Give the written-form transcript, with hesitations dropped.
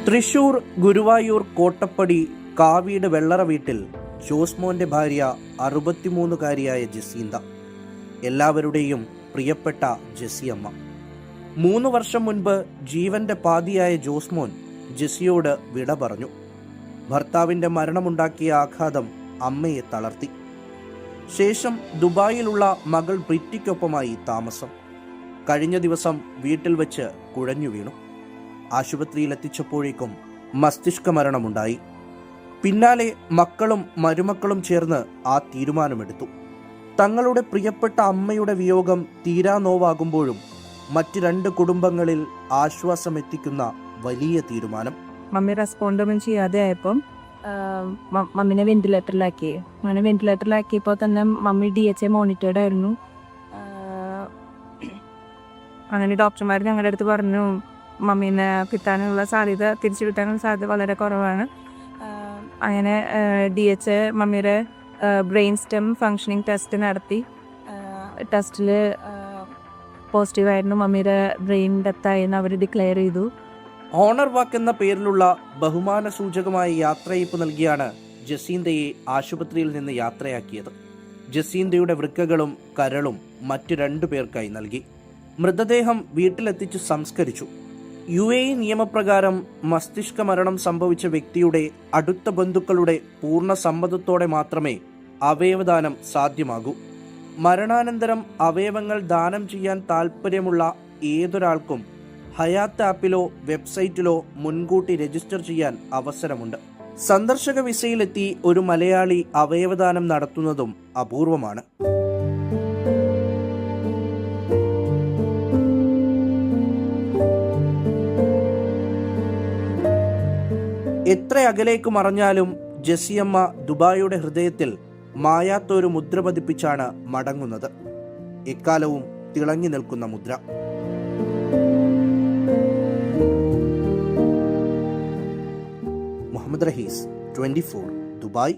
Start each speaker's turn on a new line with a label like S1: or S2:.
S1: തൃശൂർ ഗുരുവായൂർ കോട്ടപ്പടി കാവീട് വെള്ളറ വീട്ടിൽ ജോസ്മോന്റെ ഭാര്യ 63-കാരിയായ ജസീന്ത. എല്ലാവരുടെയും പ്രിയപ്പെട്ട ജസിയമ്മ. 3 വർഷം മുൻപ് ജീവന്റെ പാതിയായ ജോസ്മോൻ ജസിയോട് വിട പറഞ്ഞു. ഭർത്താവിന്റെ മരണമുണ്ടാക്കിയ ആഘാതം അമ്മയെ തളർത്തി. ശേഷം ദുബായിലുള്ള മകൾ ബ്രിറ്റിക്കൊപ്പമായി താമസം. കഴിഞ്ഞ ദിവസം വീട്ടിൽ വെച്ച് കുഴഞ്ഞു വീണു. ആശുപത്രിയിലെത്തിച്ചപ്പോഴേക്കും മസ്തിഷ്ക മരണമുണ്ടായി. പിന്നാലെ മക്കളും മരുമക്കളും ചേർന്ന് ആ തീരുമാനമെടുത്തു. തങ്ങളുടെ പ്രിയപ്പെട്ട അമ്മയുടെ വിയോഗം തീരാ നോവാകുമ്പോഴും മറ്റ് 2 കുടുംബങ്ങളിൽ ആശ്വാസമെത്തിക്കുന്ന വലിയ തീരുമാനം.
S2: മമ്മി റെസ്പോണ്ടൊന്നും ചെയ്യാതെ ആയപ്പം മമ്മിനെ വെന്റിലേറ്ററിലാക്കി. അങ്ങനെ വെന്റിലേറ്ററിലാക്കിയപ്പോൾ തന്നെ മമ്മി DHA മോണിറ്റേർഡ് ആയിരുന്നു. അങ്ങനെ ഡോക്ടർമാർ ഞങ്ങളുടെ അടുത്ത് പറഞ്ഞു മമ്മീനെ കിട്ടാനുള്ള സാധ്യത, തിരിച്ചു കിട്ടാനുള്ള സാധ്യത വളരെ കുറവാണ്. അങ്ങനെ DHA മമ്മിയുടെ ബ്രെയിൻ സ്റ്റെം ഫങ്ഷനിങ് ടെസ്റ്റ് നടത്തി. ടെസ്റ്റിൽ പോസിറ്റീവായിരുന്നു. മമ്മിയുടെ ബ്രെയിൻ ഡെത്തായി എന്ന് അവർ ഡിക്ലെയർ ചെയ്തു.
S1: ഓണർ വാക്ക് എന്ന പേരിലുള്ള ബഹുമാന സൂചകമായ യാത്രയയപ്പ് നൽകിയാണ് ജസീന്തയെ ആശുപത്രിയിൽ നിന്ന് യാത്രയാക്കിയത്. ജസീന്തയുടെ വൃക്കകളും കരളും മറ്റ് 2 പേർക്കായി നൽകി. മൃതദേഹം വീട്ടിലെത്തിച്ച് സംസ്കരിച്ചു. UAE നിയമപ്രകാരം മസ്തിഷ്ക മരണം സംഭവിച്ച വ്യക്തിയുടെ അടുത്ത ബന്ധുക്കളുടെ പൂർണ്ണ സമ്മതത്തോടെ മാത്രമേ അവയവദാനം സാധ്യമാകൂ. മരണാനന്തരം അവയവങ്ങൾ ദാനം ചെയ്യാൻ താൽപ്പര്യമുള്ള ഏതൊരാൾക്കും ഹയാത്ത് ആപ്പിലോ വെബ്സൈറ്റിലോ മുൻകൂട്ടി രജിസ്റ്റർ ചെയ്യാൻ അവസരമുണ്ട്. സന്ദർശക വിസയിലെത്തി ഒരു മലയാളി അവയവദാനം നടത്തുന്നതും അപൂർവമാണ്. എത്ര അകലേക്ക് മറഞ്ഞാലും ജസിയമ്മ ദുബായിയുടെ ഹൃദയത്തിൽ മായാത്തൊരു മുദ്ര പതിപ്പിച്ചാണ് മടങ്ങുന്നത്. എക്കാലവും തിളങ്ങി നിൽക്കുന്ന മുദ്ര. മുഹമ്മദ് റഹീസ്, 24, ദുബായ്.